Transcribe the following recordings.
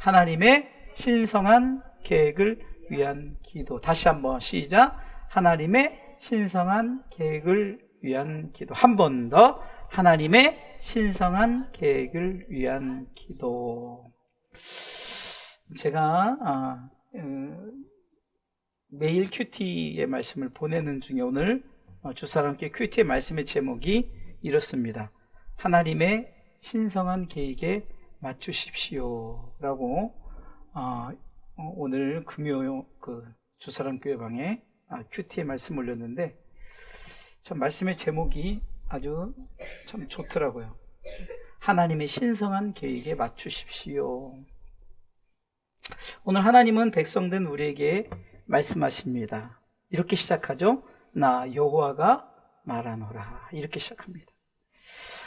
하나님의 신성한 계획을 위한 기도. 다시 한번 시작. 하나님의 신성한 계획을 위한 기도. 한 번 더. 하나님의 신성한 계획을 위한 기도. 제가 매일 큐티의 말씀을 보내는 중에 오늘 주사람께 큐티의 말씀의 제목이 이렇습니다. 하나님의 신성한 계획에 맞추십시오 라고 오늘 금요 주사람 교회방에 큐티의 말씀 올렸는데 참 말씀의 제목이 아주 참 좋더라고요. 하나님의 신성한 계획에 맞추십시오. 오늘 하나님은 백성된 우리에게 말씀하십니다. 이렇게 시작하죠. 나 여호와가 말하노라. 이렇게 시작합니다.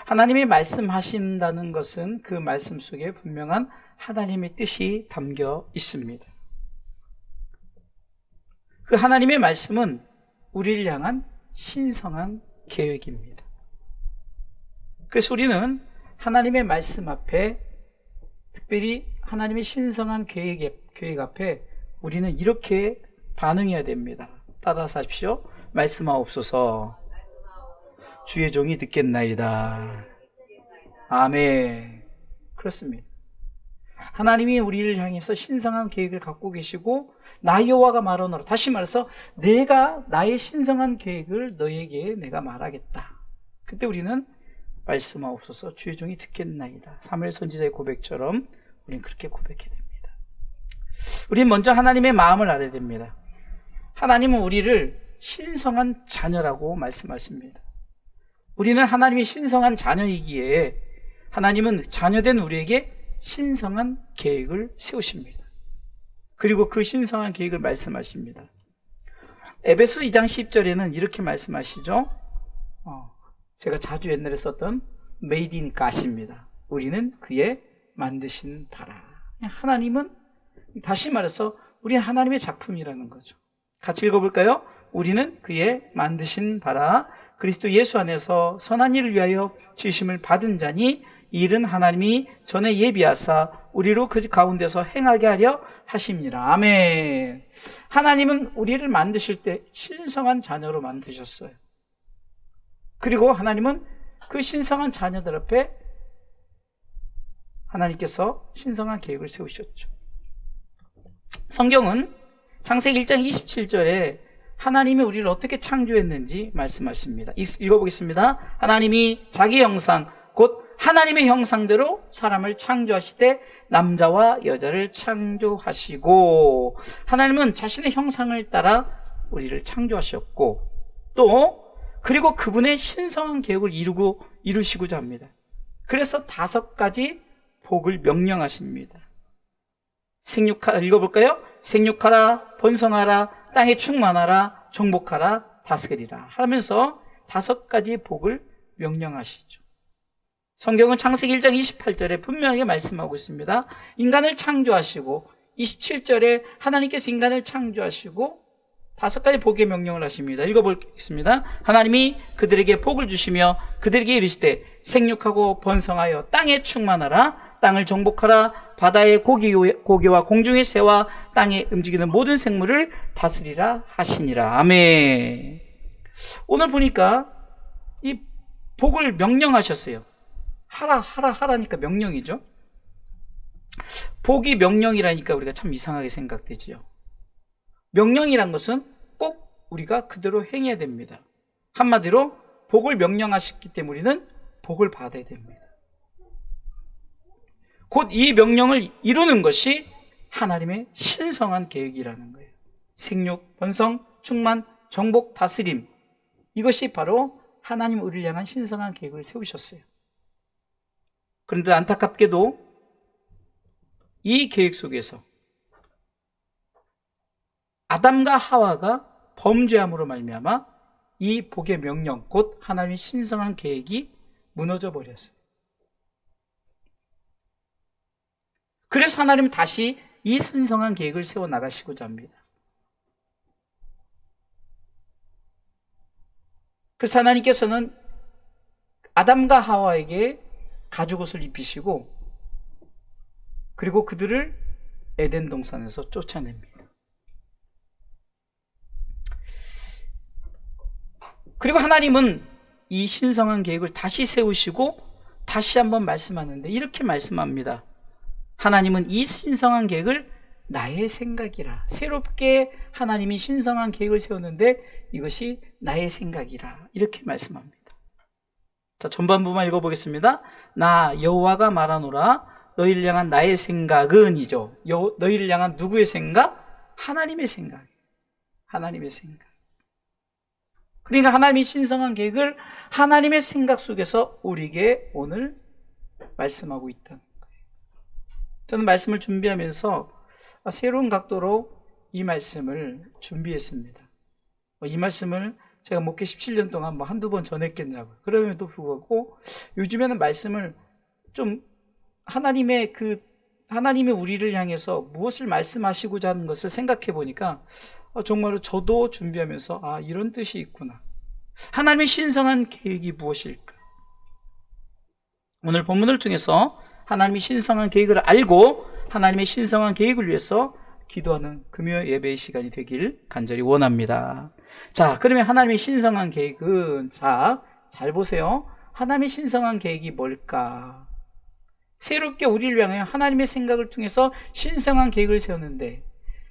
하나님이 말씀하신다는 것은 그 말씀 속에 분명한 하나님의 뜻이 담겨 있습니다. 그 하나님의 말씀은 우리를 향한 신성한 계획입니다. 그래서 우리는 하나님의 말씀 앞에, 특별히 하나님의 신성한 계획 앞에 우리는 이렇게 반응해야 됩니다. 따라서 하십시오. 말씀하옵소서. 주의 종이 듣겠나이다. 아멘. 그렇습니다. 하나님이 우리를 향해서 신성한 계획을 갖고 계시고 나 여호와가 말하노라. 다시 말해서 내가 나의 신성한 계획을 너에게 내가 말하겠다. 그때 우리는 말씀하옵소서 주의 종이 듣겠나이다. 사무엘 선지자의 고백처럼 우리는 그렇게 고백해야 됩니다. 우리는 먼저 하나님의 마음을 알아야 됩니다. 하나님은 우리를 신성한 자녀라고 말씀하십니다. 우리는 하나님의 신성한 자녀이기에 하나님은 자녀된 우리에게 신성한 계획을 세우십니다. 그리고 그 신성한 계획을 말씀하십니다. 에베소 2장 10절에는 이렇게 말씀하시죠. 제가 자주 옛날에 썼던 Made in God입니다. 우리는 그의 만드신 바라. 하나님은, 다시 말해서 우리는 하나님의 작품이라는 거죠. 같이 읽어볼까요? 우리는 그의 만드신 바라 그리스도 예수 안에서 선한 일을 위하여 지으심을 받은 자니 이 일은 하나님이 전에 예비하사 우리로 그 가운데서 행하게 하려 하십니다. 아멘. 하나님은 우리를 만드실 때 신성한 자녀로 만드셨어요. 그리고 하나님은 그 신성한 자녀들 앞에 하나님께서 신성한 계획을 세우셨죠. 성경은 창세기 1장 27절에 하나님이 우리를 어떻게 창조했는지 말씀하십니다. 읽어보겠습니다. 하나님이 자기 형상 곧 하나님의 형상대로 사람을 창조하시되 남자와 여자를 창조하시고, 하나님은 자신의 형상을 따라 우리를 창조하셨고 그리고 그분의 신성한 계획을 이루시고자 합니다. 그래서 5가지 복을 명령하십니다. 생육하라, 읽어볼까요? 생육하라, 번성하라, 땅에 충만하라, 정복하라, 다스리라 하면서 5가지 복을 명령하시죠. 성경은 창세기 1장 28절에 분명하게 말씀하고 있습니다. 인간을 창조하시고 27절에 하나님께서 인간을 창조하시고 5가지 복의 명령을 하십니다. 읽어보겠습니다. 하나님이 그들에게 복을 주시며 그들에게 이르시되 생육하고 번성하여 땅에 충만하라, 땅을 정복하라, 바다의 고기와 공중의 새와 땅에 움직이는 모든 생물을 다스리라 하시니라. 아멘. 오늘 보니까 이 복을 명령하셨어요. 하라니까 명령이죠. 복이 명령이라니까 우리가 참 이상하게 생각되지요. 명령이란 것은 꼭 우리가 그대로 행해야 됩니다. 한마디로 복을 명령하셨기 때문에 우리는 복을 받아야 됩니다. 곧 이 명령을 이루는 것이 하나님의 신성한 계획이라는 거예요. 생육, 번성, 충만, 정복, 다스림, 이것이 바로 하나님 우리를 향한 신성한 계획을 세우셨어요. 그런데 안타깝게도 이 계획 속에서 아담과 하와가 범죄함으로 말미암아 이 복의 명령, 곧 하나님의 신성한 계획이 무너져 버렸어요. 그래서 하나님은 다시 이 신성한 계획을 세워나가시고자 합니다. 그래서 하나님께서는 아담과 하와에게 가죽옷을 입히시고 그리고 그들을 에덴 동산에서 쫓아냅니다. 그리고 하나님은 이 신성한 계획을 다시 세우시고 다시 한번 말씀하는데 이렇게 말씀합니다. 하나님은 이 신성한 계획을 나의 생각이라. 새롭게 하나님이 신성한 계획을 세웠는데 이것이 나의 생각이라. 이렇게 말씀합니다. 자, 전반부만 읽어보겠습니다. 나 여호와가 말하노라. 너희를 향한 나의 생각은 이죠. 너희를 향한 누구의 생각? 하나님의 생각. 하나님의 생각. 그러니까 하나님이 신성한 계획을 하나님의 생각 속에서 우리에게 오늘 말씀하고 있다는 거예요. 저는 말씀을 준비하면서 새로운 각도로 이 말씀을 준비했습니다. 이 말씀을 제가 목회 17년 동안 한두 번 전했겠냐고요. 그럼에도 불구하고 요즘에는 말씀을 좀 하나님의 우리를 향해서 무엇을 말씀하시고자 하는 것을 생각해 보니까 정말로 저도 준비하면서 이런 뜻이 있구나. 하나님의 신성한 계획이 무엇일까? 오늘 본문을 통해서 하나님의 신성한 계획을 알고 하나님의 신성한 계획을 위해서 기도하는 금요 예배의 시간이 되길 간절히 원합니다. 자, 그러면 하나님의 신성한 계획은, 잘 보세요. 하나님의 신성한 계획이 뭘까? 새롭게 우리를 향해 하나님의 생각을 통해서 신성한 계획을 세웠는데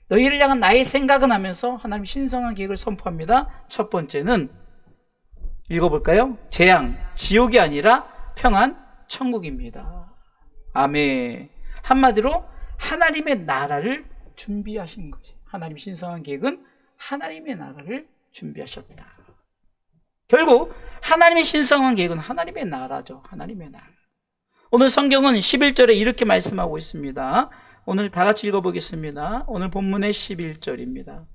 너희를 향한 나의 생각은 하면서 하나님의 신성한 계획을 선포합니다. 첫 번째는 읽어볼까요? 재앙, 지옥이 아니라 평안, 천국입니다. 아멘. 한마디로 하나님의 나라를 준비하신 것이, 하나님의 신성한 계획은 하나님의 나라를 준비하셨다. 결국 하나님의 신성한 계획은 하나님의 나라죠. 하나님의 나라. 오늘 성경은 11절에 이렇게 말씀하고 있습니다. 오늘 다 같이 읽어보겠습니다. 오늘 본문의 11절입니다.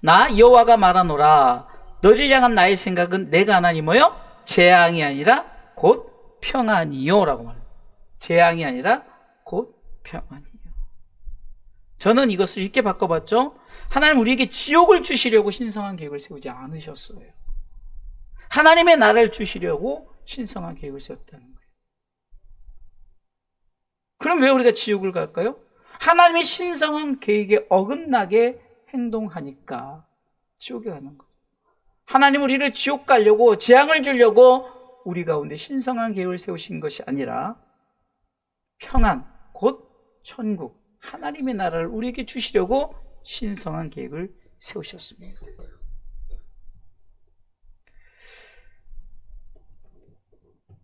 나 여호와가 말하노라. 너를 향한 나의 생각은 내가 하나니 뭐요? 재앙이 아니라 곧 평안이요 라고 말합니다. 재앙이 아니라 곧 평안이요. 저는 이것을 이렇게 바꿔봤죠. 하나님 우리에게 지옥을 주시려고 신성한 계획을 세우지 않으셨어요. 하나님의 나라를 주시려고 신성한 계획을 세웠다는 거예요. 그럼 왜 우리가 지옥을 갈까요? 하나님의 신성한 계획에 어긋나게 행동하니까 지옥에 가는 거죠. 하나님 우리를 지옥 가려고, 재앙을 주려고 우리 가운데 신성한 계획을 세우신 것이 아니라 평안, 곧 천국, 하나님의 나라를 우리에게 주시려고 신성한 계획을 세우셨습니다.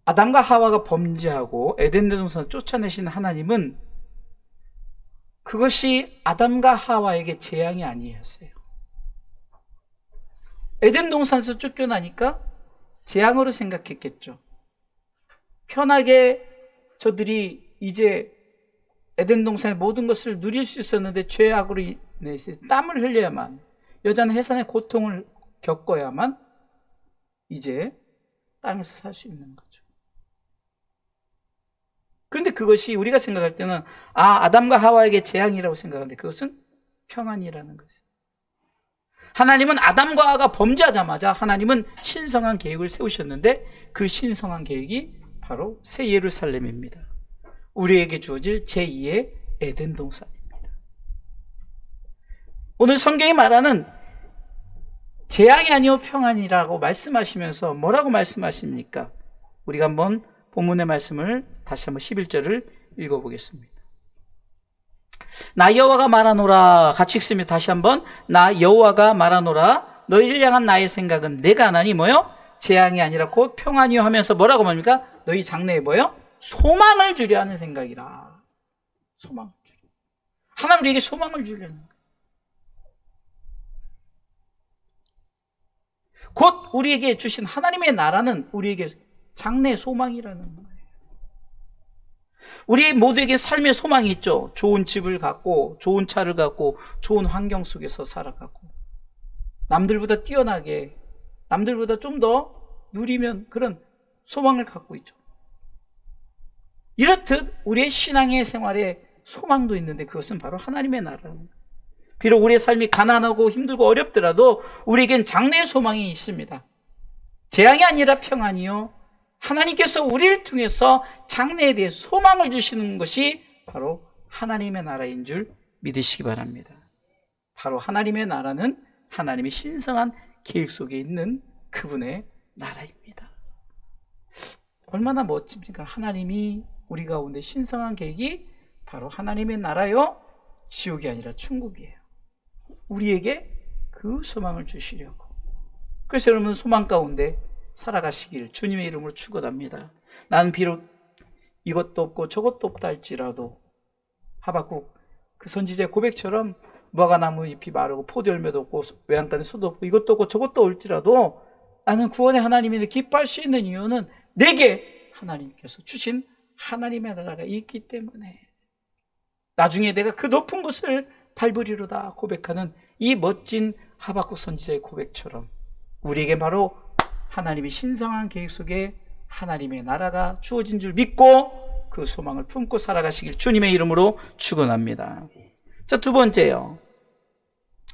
아담과 하와가 범죄하고 에덴 동산을 쫓아내신 하나님은 그것이 아담과 하와에게 재앙이 아니었어요. 에덴 동산에서 쫓겨나니까 재앙으로 생각했겠죠. 편하게 저들이 이제 에덴 동산의 모든 것을 누릴 수 있었는데 죄악으로 인해서 땀을 흘려야만, 여자는 해산의 고통을 겪어야만 이제 땅에서 살 수 있는 거죠. 그런데 그것이 우리가 생각할 때는 아담과 하와에게 재앙이라고 생각하는데 그것은 평안이라는 것이죠. 하나님은 아담과 하와가 범죄하자마자 하나님은 신성한 계획을 세우셨는데 그 신성한 계획이 바로 새 예루살렘입니다. 우리에게 주어질 제2의 에덴 동산입니다. 오늘 성경이 말하는 재앙이 아니요 평안이라고 말씀하시면서 뭐라고 말씀하십니까? 우리가 한번 본문의 말씀을 다시 한번 11절을 읽어보겠습니다. 나 여호와가 말하노라. 같이 읽습니다. 다시 한번. 나 여호와가 말하노라. 너희를 향한 나의 생각은 내가 하나니 뭐요? 재앙이 아니라 곧 평안이요 하면서 뭐라고 말합니까? 너희 장래에 뭐요? 소망을 주려 하는 생각이라. 소망을 주려. 하나님 우리에게 소망을 주려는 거예요. 곧 우리에게 주신 하나님의 나라는 우리에게 장래의 소망이라는 거예요. 우리 모두에게 삶의 소망이 있죠. 좋은 집을 갖고, 좋은 차를 갖고, 좋은 환경 속에서 살아가고, 남들보다 뛰어나게, 남들보다 좀 더 누리면 그런 소망을 갖고 있죠. 이렇듯 우리의 신앙의 생활에 소망도 있는데 그것은 바로 하나님의 나라라는 거예요. 비록 우리의 삶이 가난하고 힘들고 어렵더라도 우리에겐 장래의 소망이 있습니다. 재앙이 아니라 평안이요. 하나님께서 우리를 통해서 장래에 대해 소망을 주시는 것이 바로 하나님의 나라인 줄 믿으시기 바랍니다. 바로 하나님의 나라는 하나님의 신성한 계획 속에 있는 그분의 나라입니다. 얼마나 멋집니까? 하나님이 우리 가운데 신성한 계획이 바로 하나님의 나라요, 지옥이 아니라 천국이에요. 우리에게 그 소망을 주시려고. 그래서 여러분 소망 가운데 살아가시길 주님의 이름으로 축원합니다. 나는 비록 이것도 없고 저것도 없다 할지라도 하박국 그 선지자의 고백처럼 무화과나무 잎이 마르고 포도 열매도 없고 외양간에 소도 없고 이것도 없고 저것도 올지라도 나는 구원의 하나님이 기뻐할 수 있는 이유는 내게 하나님께서 주신 하나님의 나라가 있기 때문에 나중에 내가 그 높은 곳을 밟으리로다 고백하는 이 멋진 하박국 선지자의 고백처럼 우리에게 바로 하나님의 신성한 계획 속에 하나님의 나라가 주어진 줄 믿고 그 소망을 품고 살아가시길 주님의 이름으로 축원합니다. 자, 두 번째요.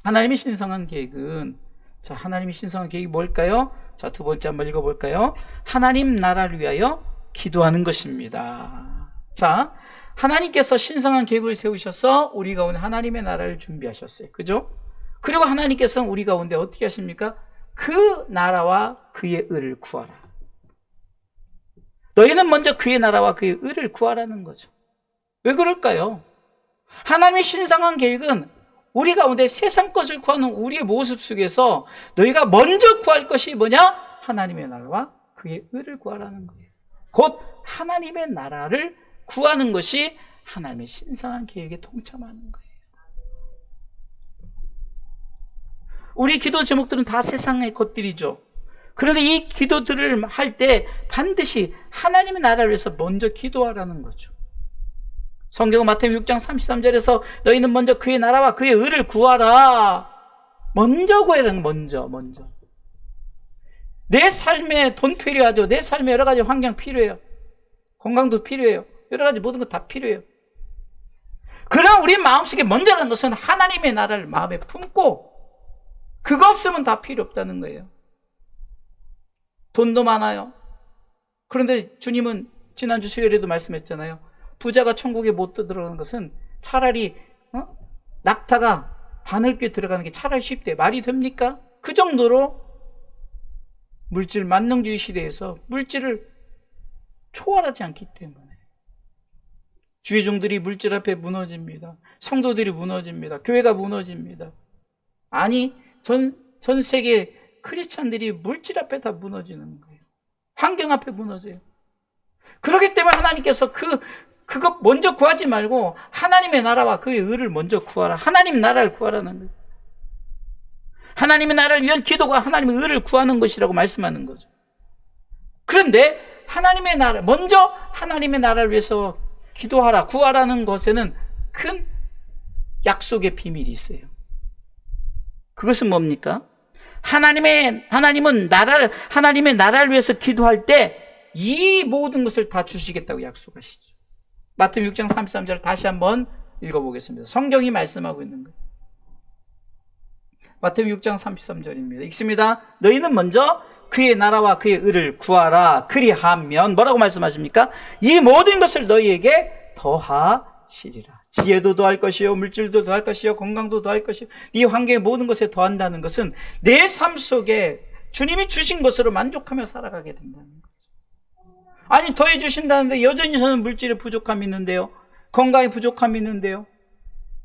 하나님의 신성한 계획은, 자, 하나님의 신성한 계획이 뭘까요? 자, 두 번째 한번 읽어볼까요? 하나님 나라를 위하여 기도하는 것입니다. 자, 하나님께서 신성한 계획을 세우셔서 우리 가운데 하나님의 나라를 준비하셨어요. 그죠? 그리고 하나님께서는 우리 가운데 어떻게 하십니까? 그 나라와 그의 의를 구하라. 너희는 먼저 그의 나라와 그의 의를 구하라는 거죠. 왜 그럴까요? 하나님의 신성한 계획은 우리 가운데 세상 것을 구하는 우리의 모습 속에서 너희가 먼저 구할 것이 뭐냐? 하나님의 나라와 그의 의를 구하라는 거예요. 곧 하나님의 나라를 구하는 것이 하나님의 신성한 계획에 동참하는 거예요. 우리 기도 제목들은 다 세상의 것들이죠. 그런데 이 기도들을 할 때 반드시 하나님의 나라를 위해서 먼저 기도하라는 거죠. 성경은 마태복음 6장 33절에서 너희는 먼저 그의 나라와 그의 의를 구하라. 먼저 구하라는 먼저. 내 삶에 돈 필요하죠. 내 삶에 여러 가지 환경 필요해요. 건강도 필요해요. 여러 가지 모든 것 다 필요해요. 그러나 우리 마음속에 먼저 가는 것은 하나님의 나라를 마음에 품고 그거 없으면 다 필요 없다는 거예요. 돈도 많아요. 그런데 주님은 지난주 수요일에도 말씀했잖아요. 부자가 천국에 못 들어가는 것은 차라리 낙타가 바늘귀에 들어가는 게 차라리 쉽대. 말이 됩니까? 그 정도로 물질 만능주의 시대에서 물질을 초월하지 않기 때문에 주의 종들이 물질 앞에 무너집니다. 성도들이 무너집니다. 교회가 무너집니다. 아니 전 세계 크리스찬들이 물질 앞에 다 무너지는 거예요. 환경 앞에 무너져요. 그렇기 때문에 하나님께서 그거 먼저 구하지 말고 하나님의 나라와 그의 의를 먼저 구하라. 하나님 나라를 구하라는 거예요. 하나님의 나라를 위한 기도가 하나님의 의를 구하는 것이라고 말씀하는 거죠. 그런데 하나님의 나라, 먼저 하나님의 나라를 위해서 기도하라, 구하라는 것에는 큰 약속의 비밀이 있어요. 그것은 뭡니까? 하나님의 나라를 위해서 기도할 때 이 모든 것을 다 주시겠다고 약속하시죠. 마태복음 6장 33절을 다시 한번 읽어보겠습니다. 성경이 말씀하고 있는 거예요. 마태복음 6장 33절입니다. 읽습니다. 너희는 먼저 그의 나라와 그의 의를 구하라. 그리하면 뭐라고 말씀하십니까? 이 모든 것을 너희에게 더하시리라. 지혜도 더할 것이요, 물질도 더할 것이요, 건강도 더할 것이요. 이 환경의 모든 것에 더한다는 것은 내 삶 속에 주님이 주신 것으로 만족하며 살아가게 된다는 거죠. 아니 더해 주신다는데 여전히 저는 물질에 부족함이 있는데요, 건강에 부족함이 있는데요.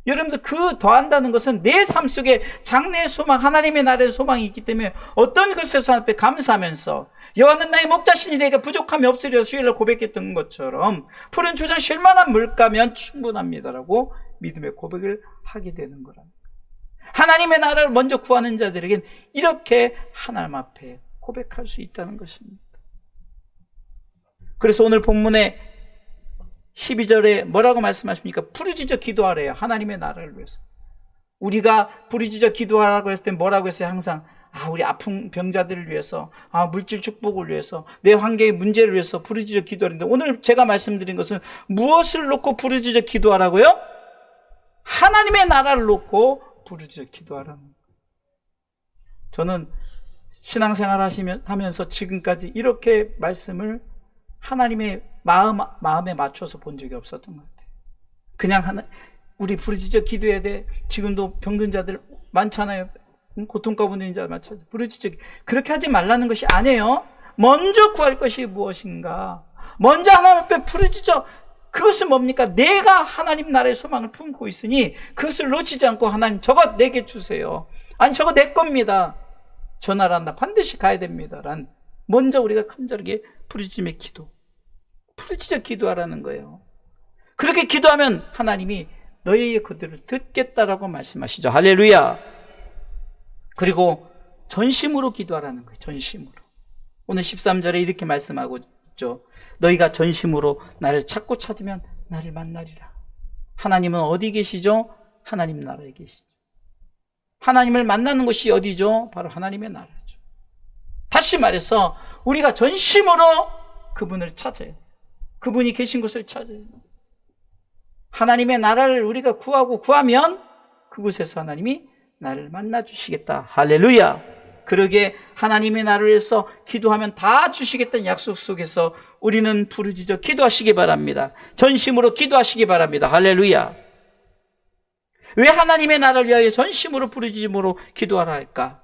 여러분들 그 더한다는 것은 내 삶 속에 장래의 소망, 하나님의 나라의 소망이 있기 때문에 어떤 것에서 앞에 감사하면서 여호와는 나의 목자시니 내가 부족함이 없으리라 수요일날 고백했던 것처럼 푸른 초장 쉴 만한 물가면 충분합니다라고 믿음의 고백을 하게 되는 거랍니다. 하나님의 나라를 먼저 구하는 자들에겐 이렇게 하나님 앞에 고백할 수 있다는 것입니다. 그래서 오늘 본문에 12절에 뭐라고 말씀하십니까? 부르짖어 기도하래요. 하나님의 나라를 위해서. 우리가 부르짖어 기도하라고 했을 때 뭐라고 했어요? 항상 우리 아픈 병자들을 위해서, 물질 축복을 위해서, 내 환경의 문제를 위해서 부르짖어 기도하는데 오늘 제가 말씀드린 것은 무엇을 놓고 부르짖어 기도하라고요? 하나님의 나라를 놓고 부르짖어 기도하라는 거예요. 저는 신앙생활 하면서 지금까지 이렇게 말씀을 하나님의 마음에 맞춰서 본 적이 없었던 것 같아요. 그냥 우리 부르짖어 기도해야 돼. 지금도 병든 자들 많잖아요. 고통 가운데 있는 자 많잖아요. 부르짖어. 그렇게 하지 말라는 것이 아니에요. 먼저 구할 것이 무엇인가? 먼저 하나님 앞에 부르짖어. 그것은 뭡니까? 내가 하나님 나라의 소망을 품고 있으니 그것을 놓치지 않고 하나님 저거 내게 주세요. 아니 저거 내 겁니다. 저 나라 나 반드시 가야 됩니다. 란 먼저 우리가 간절하게 부르짖음의 기도. 부르짖어 기도하라는 거예요. 그렇게 기도하면 하나님이 너희의 기도를 듣겠다라고 말씀하시죠. 할렐루야. 그리고 전심으로 기도하라는 거예요. 전심으로. 오늘 13절에 이렇게 말씀하고 있죠. 너희가 전심으로 나를 찾고 찾으면 나를 만나리라. 하나님은 어디 계시죠? 하나님 나라에 계시죠. 하나님을 만나는 곳이 어디죠? 바로 하나님의 나라죠. 다시 말해서 우리가 전심으로 그분을 찾아야 돼요. 그분이 계신 곳을 찾아야 돼요. 하나님의 나라를 우리가 구하면 그곳에서 하나님이 나를 만나 주시겠다. 할렐루야. 그러게 하나님의 나라를 위해서 기도하면 다 주시겠다는 약속 속에서 우리는 부르짖어 기도하시기 바랍니다. 전심으로 기도하시기 바랍니다. 할렐루야. 왜 하나님의 나라를 위하여 전심으로 부르짖음으로 기도하라 할까?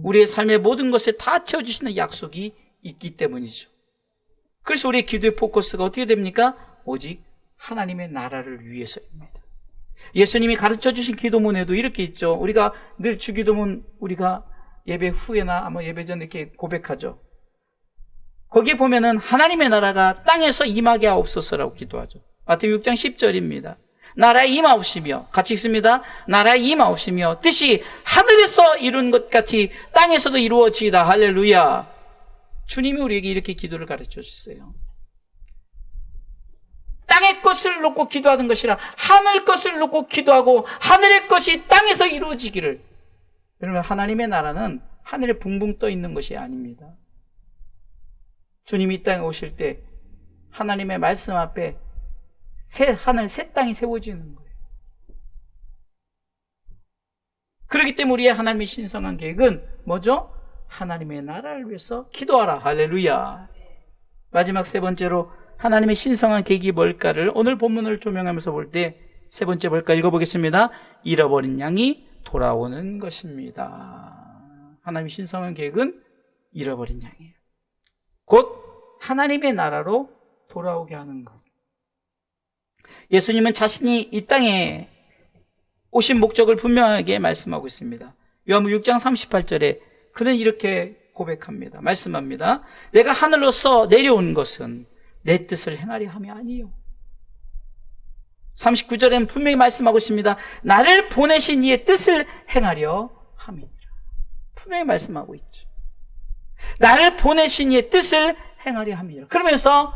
우리의 삶의 모든 것에 다 채워주시는 약속이 있기 때문이죠. 그래서 우리의 기도의 포커스가 어떻게 됩니까? 오직 하나님의 나라를 위해서입니다. 예수님이 가르쳐 주신 기도문에도 이렇게 있죠. 우리가 늘 주기도문 우리가 예배 후에나 아마 예배 전에 이렇게 고백하죠. 거기에 보면은 하나님의 나라가 땅에서 임하게 하옵소서라고 기도하죠. 마태복음 6장 10절입니다. 나라에 임하옵시며, 같이 읽습니다. 나라에 임하옵시며 뜻이 하늘에서 이룬 것 같이 땅에서도 이루어지이다. 할렐루야. 주님이 우리에게 이렇게 기도를 가르쳐 주셨어요. 땅의 것을 놓고 기도하는 것이라 하늘 것을 놓고 기도하고 하늘의 것이 땅에서 이루어지기를. 여러분, 하나님의 나라는 하늘에 붕붕 떠 있는 것이 아닙니다. 주님이 이 땅에 오실 때 하나님의 말씀 앞에 새 하늘, 새 땅이 세워지는 거예요. 그렇기 때문에 우리의 하나님의 신성한 계획은 뭐죠? 하나님의 나라를 위해서 기도하라. 할렐루야. 마지막 세 번째로 하나님의 신성한 계획이 뭘까를 오늘 본문을 조명하면서 볼 때 세 번째 뭘까 읽어보겠습니다. 잃어버린 양이 돌아오는 것입니다. 하나님의 신성한 계획은 잃어버린 양이에요. 곧 하나님의 나라로 돌아오게 하는 것. 예수님은 자신이 이 땅에 오신 목적을 분명하게 말씀하고 있습니다. 요한복음 6장 38절에 그는 이렇게 고백합니다. 말씀합니다. 내가 하늘로서 내려온 것은 내 뜻을 행하려 함이 아니요. 39절에는 분명히 말씀하고 있습니다. 나를 보내신 이의 뜻을 행하려 함이니라. 분명히 말씀하고 있죠. 나를 보내신 이의 뜻을 행하려 함이니라. 그러면서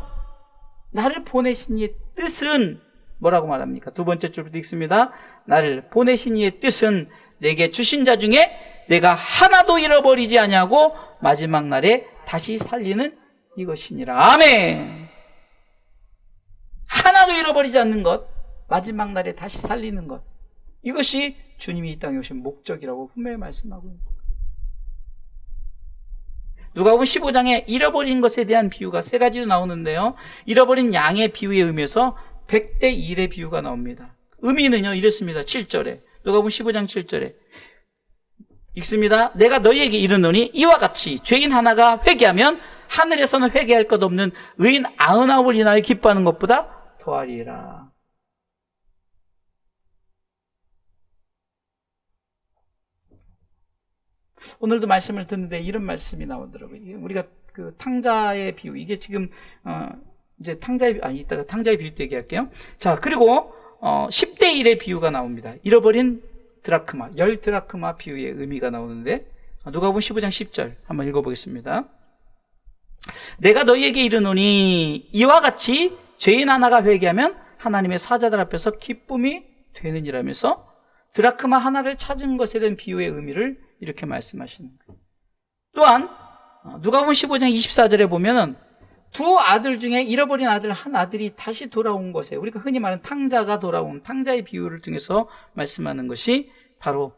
나를 보내신 이의 뜻은 뭐라고 말합니까? 두 번째 줄부터 읽습니다. 나를 보내신 이의 뜻은 내게 주신 자 중에 내가 하나도 잃어버리지 아니하고 마지막 날에 다시 살리는 이것이니라. 아멘. 하나도 잃어버리지 않는 것, 마지막 날에 다시 살리는 것, 이것이 주님이 이 땅에 오신 목적이라고 분명히 말씀하고 있습니다. 누가복음 15장에 잃어버린 것에 대한 비유가 세 가지로 나오는데요. 잃어버린 양의 비유에 의미에서 100대 1의 비유가 나옵니다. 의미는요 이렇습니다. 7절에 누가복음 15장 7절에 읽습니다. 내가 너희에게 이르노니 이와 같이 죄인 하나가 회개하면 하늘에서는 회개할 것 없는 의인 99을 인하여 기뻐하는 것보다 더하리라. 오늘도 말씀을 듣는데 이런 말씀이 나오더라고요. 우리가 그 탕자의 비유, 이게 지금 이제 이따가 탕자의 비유 때 얘기할게요. 자, 그리고 10대 1의 비유가 나옵니다. 잃어버린 드라크마, 10드라크마 비유의 의미가 나오는데 누가복음 15장 10절 한번 읽어보겠습니다. 내가 너희에게 이르노니 이와 같이 죄인 하나가 회개하면 하나님의 사자들 앞에서 기쁨이 되느니라면서 드라크마 하나를 찾은 것에 대한 비유의 의미를 이렇게 말씀하시는 거예요. 또한 누가복음 15장 24절에 보면은 두 아들 중에 잃어버린 아들 한 아들이 다시 돌아온 것에 우리가 흔히 말하는 탕자가 돌아온 탕자의 비유를 통해서 말씀하는 것이 바로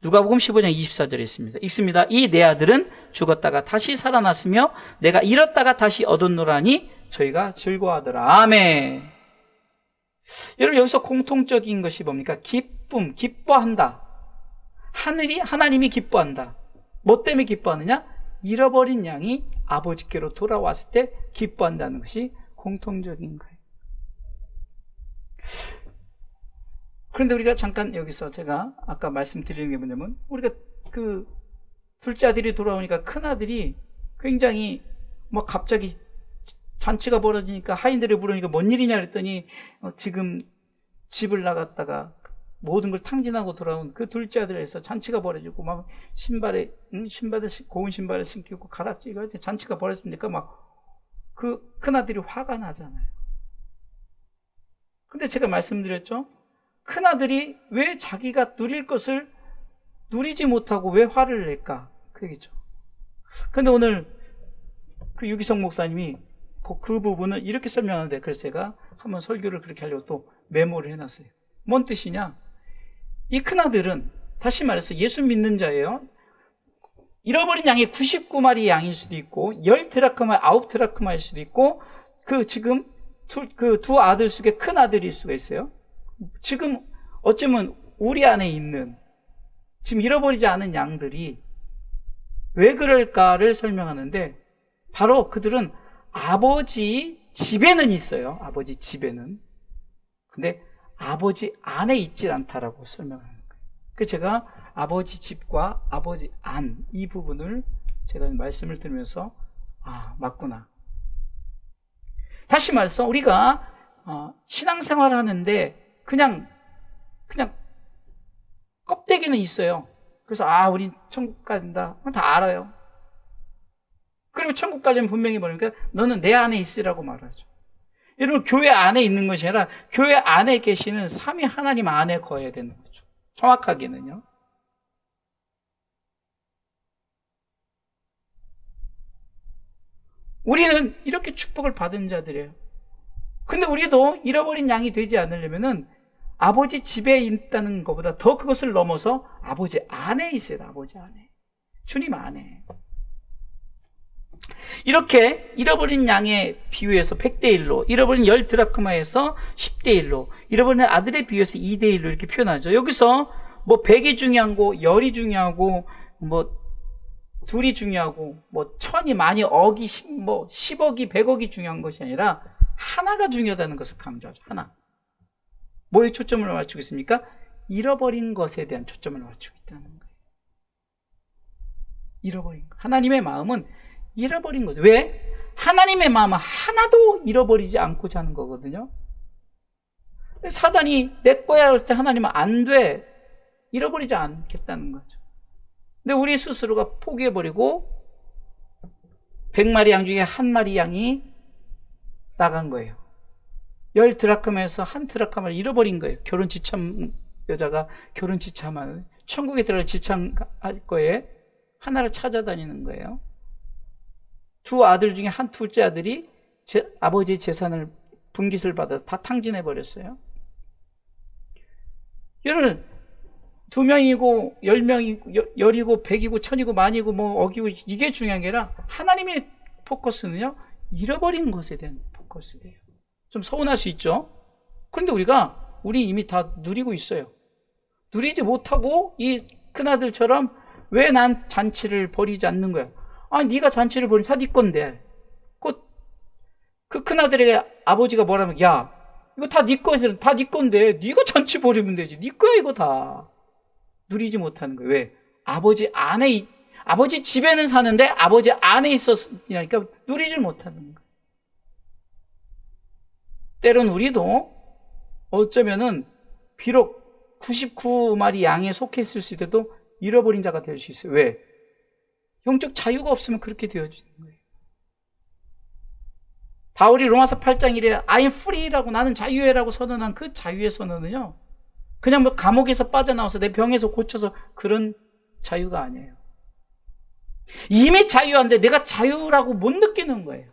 누가복음 15장 24절에 있습니다. 읽습니다. 이 내 아들은 죽었다가 다시 살아났으며 내가 잃었다가 다시 얻었노라니 저희가 즐거워하더라. 아멘. 여러분, 여기서 공통적인 것이 뭡니까? 기쁨, 기뻐한다. 하나님이 기뻐한다. 뭐 때문에 기뻐하느냐? 잃어버린 양이 아버지께로 돌아왔을 때 기뻐한다는 것이 공통적인 거예요. 그런데 우리가 잠깐 여기서 제가 아까 말씀드리는 게 뭐냐면, 우리가 그 둘째 아들이 돌아오니까 큰 아들이 굉장히 갑자기 잔치가 벌어지니까 하인들이 부르니까 뭔 일이냐 그랬더니 지금 집을 나갔다가 모든 걸 탕진하고 돌아온 그 둘째 아들에서 잔치가 벌어지고 막 고운 신발을 신기고 가락지가 잔치가 벌어집니까? 막 그 큰아들이 화가 나잖아요. 근데 제가 말씀드렸죠? 큰아들이 왜 자기가 누릴 것을 누리지 못하고 왜 화를 낼까? 그 얘기죠. 근데 오늘 그 유기성 목사님이 그 부분을 이렇게 설명하는데, 그래서 제가 한번 설교를 그렇게 하려고 또 메모를 해놨어요. 뭔 뜻이냐? 이 큰아들은 다시 말해서 예수 믿는 자예요. 잃어버린 양이 99마리 양일 수도 있고 10드라크마, 9드라크마일 수도 있고 지금 그 두 아들 중에 큰 아들일 수가 있어요. 지금 어쩌면 우리 안에 있는 지금 잃어버리지 않은 양들이 왜 그럴까를 설명하는데, 바로 그들은 아버지 집에는 있어요. 아버지 집에는. 근데 아버지 안에 있질 않다라고 설명하는 거예요. 그래서 제가 아버지 집과 아버지 안, 이 부분을 제가 말씀을 들으면서 맞구나. 다시 말해서 우리가 신앙생활을 하는데 그냥 껍데기는 있어요. 그래서 우린 천국 간다. 다 알아요. 그리고 천국 가려면 분명히 뭐니까 너는 내 안에 있으라고 말하죠. 여러분, 교회 안에 있는 것이 아니라 교회 안에 계시는 삼위 하나님 안에 거해야 되는 거죠. 정확하게는요. 우리는 이렇게 축복을 받은 자들이에요. 근데 우리도 잃어버린 양이 되지 않으려면은 아버지 집에 있다는 것보다 더 그것을 넘어서 아버지 안에 있어야 돼. 아버지 안에. 주님 안에. 이렇게 잃어버린 양의 비유에서 100대1로, 잃어버린 10드라크마에서 10대1로, 잃어버린 아들의 비유에서 2대1로 이렇게 표현하죠. 여기서 100이 중요하고 10이 중요하고 둘이 중요하고 1000이 만이 억이 10억이 100억이 중요한 것이 아니라 하나가 중요하다는 것을 강조하죠. 하나. 뭐에 초점을 맞추고 있습니까? 잃어버린 것에 대한 초점을 맞추고 있다는 거예요. 잃어버린 것. 하나님의 마음은 잃어버린 거죠. 왜? 하나님의 마음은 하나도 잃어버리지 않고자 하는 거거든요. 사단이 내 거야 그랬을 때 하나님은 안 돼. 잃어버리지 않겠다는 거죠. 근데 우리 스스로가 포기해버리고 100마리 양 중에 한 마리 양이 나간 거예요. 10드라크마에서 한 드라크마를 잃어버린 거예요. 결혼 지참 여자가 결혼 지참하는, 천국에 들어갈 지참할 거에 하나를 찾아다니는 거예요. 두 아들 중에 한 둘째 아들이 아버지의 재산을 분깃을 받아서 다 탕진해 버렸어요. 여러분, 2명이고 10명이고 10이고 100이고 1000이고 만이고 억이고 이게 중요한 게 아니라 하나님의 포커스는요, 잃어버린 것에 대한 포커스예요. 좀 서운할 수 있죠. 그런데 우리 이미 다 누리고 있어요. 누리지 못하고 이 큰아들처럼 왜 난 잔치를 벌이지 않는 거야? 네가 잔치를 벌이면 다 네 건데. 그 큰아들에게 아버지가 뭐라면, 야, 이거 다 네 거에서 다 네 건데 네가 잔치 벌이면 되지. 네 거야 이거 다. 누리지 못하는 거예요. 왜? 아버지 집에는 사는데 아버지 안에 있었으니까 누리질 못하는 거예요. 때론 우리도 어쩌면은 비록 99마리 양에 속해 있을 수 있어도 잃어버린 자가 될 수 있어요. 왜? 영적 자유가 없으면 그렇게 되어지는 거예요. 바울이 로마서 8장 1에 I'm free라고, 나는 자유해라고 선언한 그 자유의 선언은요, 그냥 감옥에서 빠져나와서 내 병에서 고쳐서 그런 자유가 아니에요. 이미 자유한데 내가 자유라고 못 느끼는 거예요.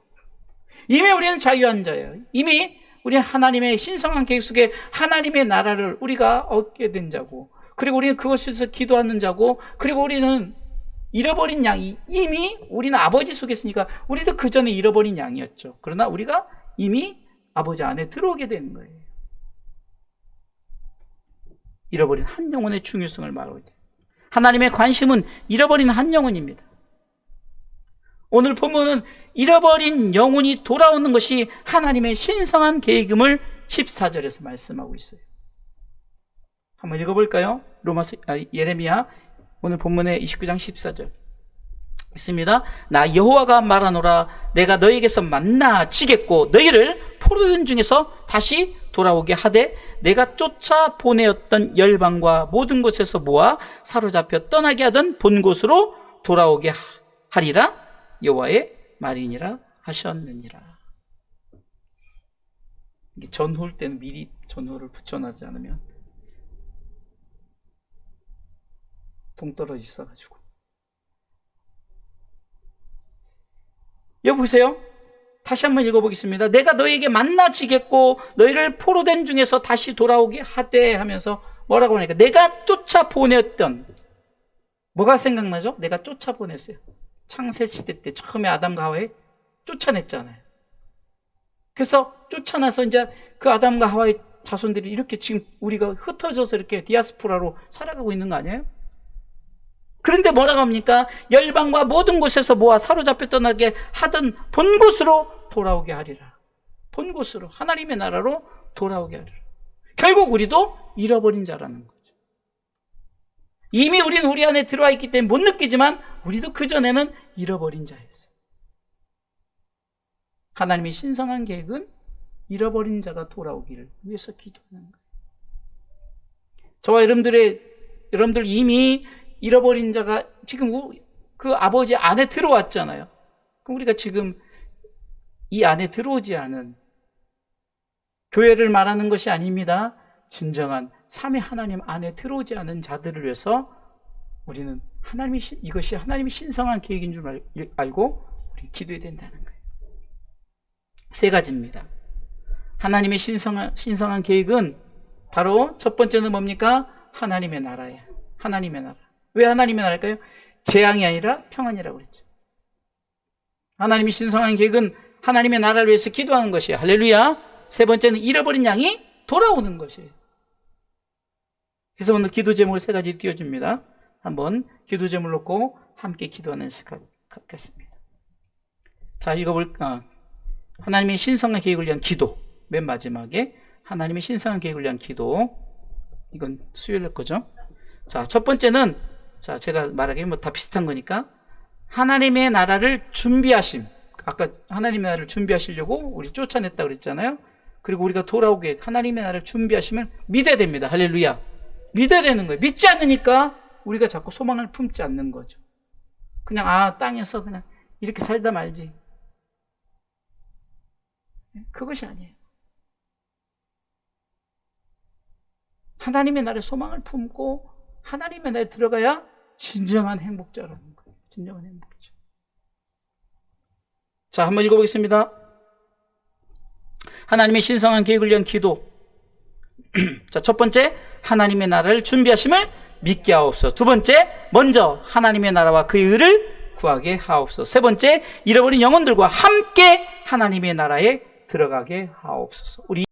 이미 우리는 자유한 자예요. 이미 우리는 하나님의 신성한 계획 속에 하나님의 나라를 우리가 얻게 된 자고, 그리고 우리는 그것에서 기도하는 자고, 그리고 우리는 잃어버린 양이 이미 우리는 아버지 속에 있으니까 우리도 그 전에 잃어버린 양이었죠. 그러나 우리가 이미 아버지 안에 들어오게 되는 거예요. 잃어버린 한 영혼의 중요성을 말하고 있다. 하나님의 관심은 잃어버린 한 영혼입니다. 오늘 본문은 잃어버린 영혼이 돌아오는 것이 하나님의 신성한 계획임을 14절에서 말씀하고 있어요. 한번 읽어볼까요? 예레미야 오늘 본문의 29장 14절 있습니다. 나 여호와가 말하노라. 내가 너희에게서 만나 지겠고 너희를 포로된 중에서 다시 돌아오게 하되 내가 쫓아 보내었던 열방과 모든 곳에서 모아 사로잡혀 떠나게 하던 본 곳으로 돌아오게 하리라. 여호와의 말이니라 하셨느니라. 전후일 때는 미리 전후를 붙여놨지 않으면 동떨어져 있어가지고. 여기 보세요. 다시 한번 읽어보겠습니다. 내가 너희에게 만나지겠고 너희를 포로된 중에서 다시 돌아오게 하되 하면서 뭐라고 하니까 내가 쫓아보냈던, 뭐가 생각나죠? 내가 쫓아보냈어요. 창세시대 때 처음에 아담과 하와에 쫓아냈잖아요. 그래서 쫓아나서 이제 그 아담과 하와의 자손들이 이렇게 지금 우리가 흩어져서 이렇게 디아스포라로 살아가고 있는 거 아니에요? 그런데 뭐라고 합니까? 열방과 모든 곳에서 모아 사로잡혀 떠나게 하던 본 곳으로 돌아오게 하리라. 본 곳으로, 하나님의 나라로 돌아오게 하리라. 결국 우리도 잃어버린 자라는 거죠. 이미 우리는 우리 안에 들어와 있기 때문에 못 느끼지만 우리도 그전에는 잃어버린 자였어요. 하나님의 신성한 계획은 잃어버린 자가 돌아오기를 위해서 기도하는 거예요. 저와 여러분들 이미 잃어버린 자가 지금 그 아버지 안에 들어왔잖아요. 그럼 우리가 지금 이 안에 들어오지 않은, 교회를 말하는 것이 아닙니다. 진정한 삼위 하나님 안에 들어오지 않은 자들을 위해서 우리는 이것이 하나님의 신성한 계획인 줄 알고 우리 기도해야 된다는 거예요. 세 가지입니다. 하나님의 신성한 계획은 바로 첫 번째는 뭡니까? 하나님의 나라예요. 하나님의 나라. 왜 하나님의 나라일까요? 재앙이 아니라 평안이라고 그랬죠. 하나님의 신성한 계획은 하나님의 나라를 위해서 기도하는 것이에요. 할렐루야. 세 번째는 잃어버린 양이 돌아오는 것이에요. 그래서 오늘 기도 제목을 세 가지 띄워줍니다. 한번 기도 제목을 놓고 함께 기도하는 시간 갖겠습니다. 자, 읽어볼까? 하나님의 신성한 계획을 위한 기도. 맨 마지막에 하나님의 신성한 계획을 위한 기도. 이건 수요일 거죠? 자, 첫 번째는, 자, 제가 말하기엔 다 비슷한 거니까, 하나님의 나라를 준비하심. 아까 하나님의 나라를 준비하시려고 우리 쫓아냈다고 그랬잖아요. 그리고 우리가 돌아오게 하나님의 나라를 준비하시면 믿어야 됩니다. 할렐루야. 믿어야 되는 거예요. 믿지 않으니까 우리가 자꾸 소망을 품지 않는 거죠. 그냥 땅에서 그냥 이렇게 살다 말지. 그것이 아니에요. 하나님의 나라에 소망을 품고 하나님의 나라에 들어가야 진정한 행복자라는 거예요. 진정한 행복자. 자, 한번 읽어보겠습니다. 하나님의 신성한 계획을 위한 기도. 자, 첫 번째, 하나님의 나라를 준비하심을 믿게 하옵소서. 두 번째, 먼저 하나님의 나라와 그의 의를 구하게 하옵소서. 세 번째, 잃어버린 영혼들과 함께 하나님의 나라에 들어가게 하옵소서. 우리